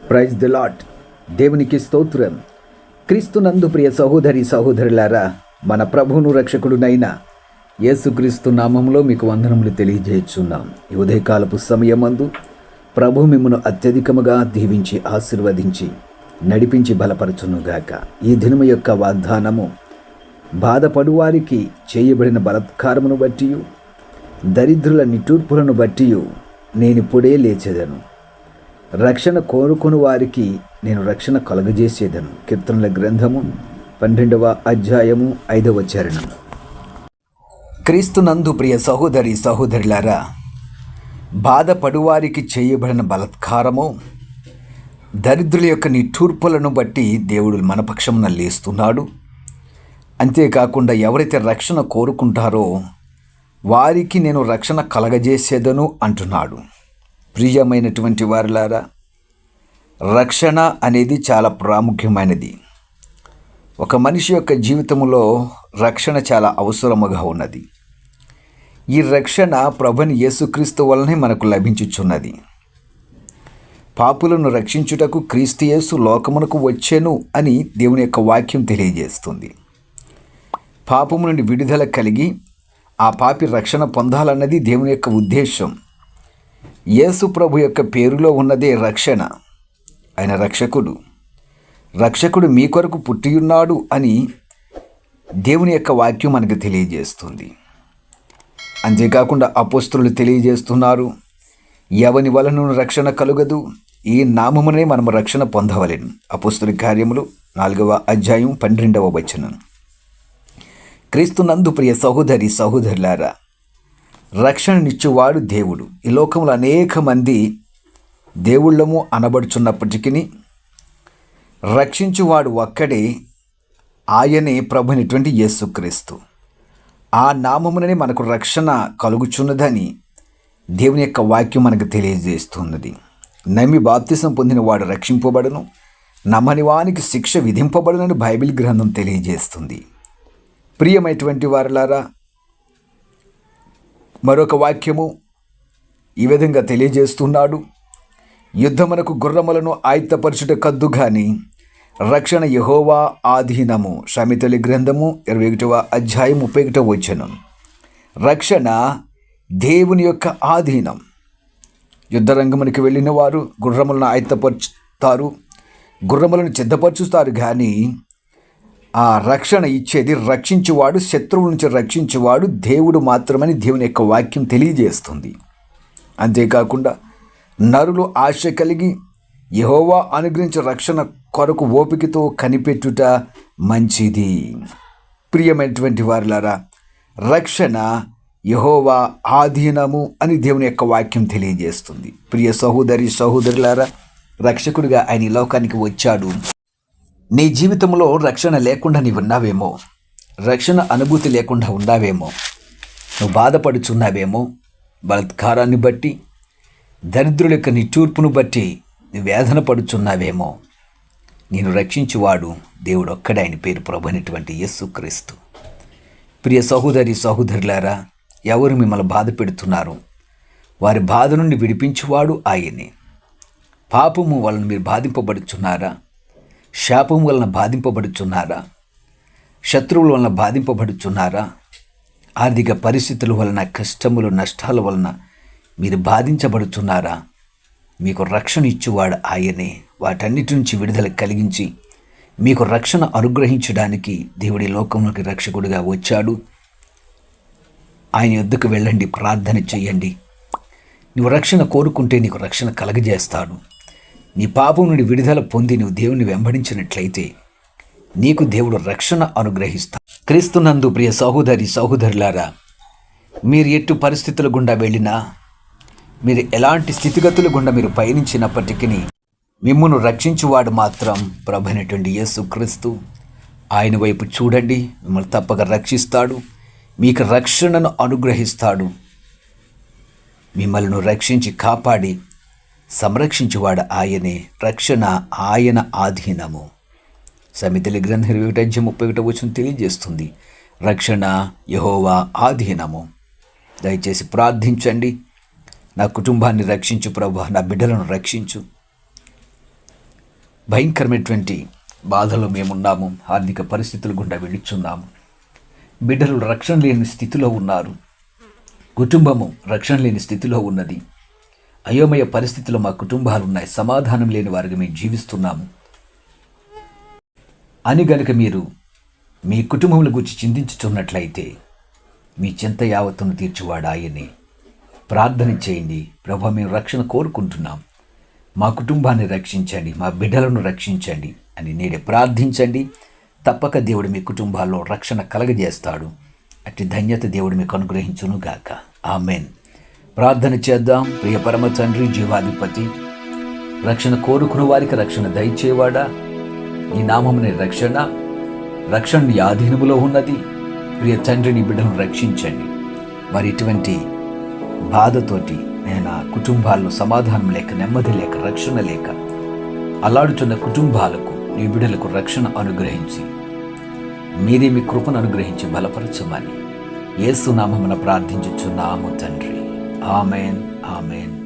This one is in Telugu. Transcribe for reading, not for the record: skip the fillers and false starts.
Praise the lord. దేవునికి స్తోత్రం. క్రీస్తునందు ప్రియ సహోదరి సహోదరులారా, మన ప్రభువును రక్షకుడునైన యేసుక్రీస్తు నామములో మీకు వందనములు తెలియజేస్తున్నాం. ఈ ఉదయకాలపు సమయమందు ప్రభు మిమ్మను అత్యధికముగా దీవించి ఆశీర్వదించి నడిపించి బలపరచునుగాక. ఈ దినము యొక్క వాగ్దానము, బాధపడు వారికి చేయబడిన బలాత్కారమును బట్టి, దరిద్రుల నిట్టూర్పులను బట్టి నేనిప్పుడే లేచెదను. రక్షణ కోరుకుని వారికి నేను రక్షణ కలుగజేసేదను. కీర్తనల గ్రంథము 12వ అధ్యాయము 5వ చరణం. క్రీస్తునందు ప్రియ సహోదరి సహోదరులారా, బాధపడువారికి చేయబడిన బలాత్కారము, దరిద్రుల యొక్క నిట్టూర్పులను బట్టి దేవుడు మన పక్షమున లేస్తున్నాడు. అంతేకాకుండా ఎవరైతే రక్షణ కోరుకుంటారో వారికి నేను రక్షణ కలగజేసేదను అంటున్నాడు. ప్రియమైనటువంటి వారులారా, రక్షణ అనేది చాలా ప్రాముఖ్యమైనది. ఒక మనిషి యొక్క జీవితంలో రక్షణ చాలా అవసరముగా ఉన్నది. ఈ రక్షణ ప్రభుని యేసుక్రీస్తు వలనే మనకు లభించుచున్నది. పాపులను రక్షించుటకు క్రీస్తు యేసు లోకమునకు వచ్చెను అని దేవుని యొక్క వాక్యం తెలియజేస్తుంది. పాపము నుండి విడుదల కలిగి ఆ పాపి రక్షణ పొందాలన్నది దేవుని యొక్క ఉద్దేశం. యేసు ప్రభు యొక్క పేరులో ఉన్నదే రక్షణ. ఆయన రక్షకుడు మీ కొరకు పుట్టియున్నాడు అని దేవుని యొక్క వాక్యం మనకు తెలియజేస్తుంది. అంతేకాకుండా అపోస్తలులు తెలియజేస్తున్నారు, ఎవని వలన రక్షణ కలుగదు, ఈ నామమునే మనము రక్షణ పొందవలెను. అపోస్తలుల కార్యములు 4వ అధ్యాయం 12వ వచనం. క్రీస్తునందు ప్రియ సహోదరి సహోదరులారా, రక్షణనిచ్చువాడు దేవుడు. ఈ లోకంలో అనేక మంది దేవుళ్ళము అనబడుచున్నప్పటికీ రక్షించువాడు ఒక్కడే, ఆయనే ప్రభునటువంటి యేసుక్రీస్తు. ఆ నామముననే మనకు రక్షణ కలుగుచున్నదని దేవుని యొక్క వాక్యం మనకు తెలియజేస్తున్నది. నమ్మి బాప్తిసం పొందిన వాడు రక్షింపబడును, నమ్మని వానికి శిక్ష విధింపబడునని బైబిల్ గ్రంథం తెలియజేస్తుంది. ప్రియమైనటువంటి వారులారా, మరొక వాక్యము ఈ విధంగా తెలియజేస్తున్నాడు, యుద్ధమునకు గుర్రములను ఆయుత్తపరచుట కద్దు గాని రక్షణ యెహోవా ఆధీనము. సామెతల గ్రంథము 21వ అధ్యాయం 31వ వచనం. రక్షణ దేవుని యొక్క ఆధీనం. యుద్ధరంగమునికి వెళ్ళిన వారు గుర్రములను ఆయుత్తపరుచుతారు, గుర్రములను సిద్ధపరుచుతారు, కానీ ఆ రక్షణ ఇచ్చేది, రక్షించువాడు, శత్రువుల నుంచి రక్షించువాడు దేవుడు మాత్రమని దేవుని యొక్క వాక్యం తెలియజేస్తుంది. అంతేకాకుండా నరులు ఆశ కలిగి యెహోవా అనుగ్రహించే రక్షణ కొరకు ఓపికతో కనిపెట్టుట మంచిది. ప్రియమైనటువంటి వారులారా, రక్షణ యెహోవా ఆధీనము అని దేవుని యొక్క వాక్యం తెలియజేస్తుంది. ప్రియ సహోదరి సహోదరులారా, రక్షకుడిగా ఆయన ఈ లోకానికి వచ్చాడు. నీ జీవితంలో రక్షణ లేకుండా నీవు ఉన్నావేమో, రక్షణ అనుభూతి లేకుండా ఉన్నావేమో, నువ్వు బాధపడుచున్నావేమో, బలాత్కారాన్ని బట్టి, దరిద్రుల యొక్క నిట్టూర్పును బట్టి నువ్వు వేదన పడుచున్నావేమో. నేను రక్షించువాడు దేవుడు ఒక్కడే, ఆయన పేరు ప్రభు అయినటువంటి యేసుక్రీస్తు. ప్రియ సహోదరి సహోదరులారా, ఎవరు మిమ్మల్ని బాధ పెడుతున్నారు, వారి బాధ నుండి విడిపించువాడు ఆయనే. పాపము వలన మీరు బాధింపబడుచున్నారా? శాపం వలన బాధింపబడుచున్నారా? శత్రువుల వలన బాధింపబడుచున్నారా? ఆర్థిక పరిస్థితుల వలన, కష్టములు, నష్టాల వలన మీరు బాధించబడుచున్నారా? మీకు రక్షణ ఇచ్చువాడు ఆయనే. వాటన్నిటి నుంచి విడుదల కలిగించి మీకు రక్షణ అనుగ్రహించడానికి దేవుడి లోకంలోకి రక్షకుడిగా వచ్చాడు. ఆయన యొద్దకు వెళ్ళండి, ప్రార్థన చెయ్యండి. నువ్వు రక్షణ కోరుకుంటే నీకు రక్షణ కలగజేస్తాడు. నీ పాపం నుండి విడుదల పొంది నువ్వు దేవుని వెంబడించినట్లయితే నీకు దేవుడు రక్షణ అనుగ్రహిస్తాడు. క్రీస్తునందు ప్రియ సహోదరి సహోదరులారా, మీరు ఎట్టు పరిస్థితుల గుండా వెళ్ళినా, మీరు ఎలాంటి స్థితిగతుల గుండా మీరు పయనించినప్పటికీ మిమ్మును రక్షించువాడు మాత్రం ప్రభువైనటువంటి యేసుక్రీస్తు. ఆయన వైపు చూడండి, మిమ్మల్ని తప్పక రక్షిస్తాడు, మీకు రక్షణను అనుగ్రహిస్తాడు. మిమ్మల్ని రక్షించి కాపాడి సంరక్షించువాడు ఆయనే. రక్షణ ఆయన ఆధీనము. సామెతల గ్రంథం 21వ వచనం తెలియజేస్తుంది, రక్షణ యెహోవా ఆధీనము. దయచేసి ప్రార్థించండి, నా కుటుంబాన్ని రక్షించు ప్రభువా, నా బిడ్డలను రక్షించు, భయంకరమైనటువంటి బాధలో మేమున్నాము. ఆర్థిక పరిస్థితులు గుండా వెళ్ళుచున్నాము. బిడ్డలు రక్షణ లేని స్థితిలో ఉన్నారు. కుటుంబము రక్షణ లేని స్థితిలో ఉన్నది. అయోమయ పరిస్థితిలో మా కుటుంబాలు ఉన్నాయి. సమాధానం లేని వారికి మేము జీవిస్తున్నాము అని గనుక మీరు మీ కుటుంబముల గురించి చింతించుతున్నట్లయితే మీ చింత యావత్తును తీర్చువాడు ఆయనే. ప్రార్థన చేయండి. ప్రభు, మేము రక్షణ కోరుకుంటున్నాం, మా కుటుంబాన్ని రక్షించండి, మా బిడ్డలను రక్షించండి అని నేడే ప్రార్థించండి. తప్పక దేవుడు మీ కుటుంబాల్లో రక్షణ కలగజేస్తాడు. అట్టి ధన్యత దేవుడు మీకు అనుగ్రహించునుగాక. ఆమెన్. ప్రార్థన చేద్దాం. ప్రియ పరమ తండ్రి, జీవాధిపతి, రక్షణ కోరుకున్న వారికి రక్షణ దయచేవాడా, నీ నామమునే రక్షణ నీ ఆధీనములో ఉన్నది. ప్రియ తండ్రిని బిడ్డలను రక్షించండి. మరి ఇటువంటి బాధతోటి నేను కుటుంబాల్లో సమాధానం లేక, నెమ్మది లేక, రక్షణ లేక అలాడుచున్న కుటుంబాలకు నీ బిడ్డలకు రక్షణ అనుగ్రహించి మీరే మీ కృపను అనుగ్రహించి బలపరచమని యేసు నామమున ప్రార్థించుచున్నాము తండ్రి. Amen, amen.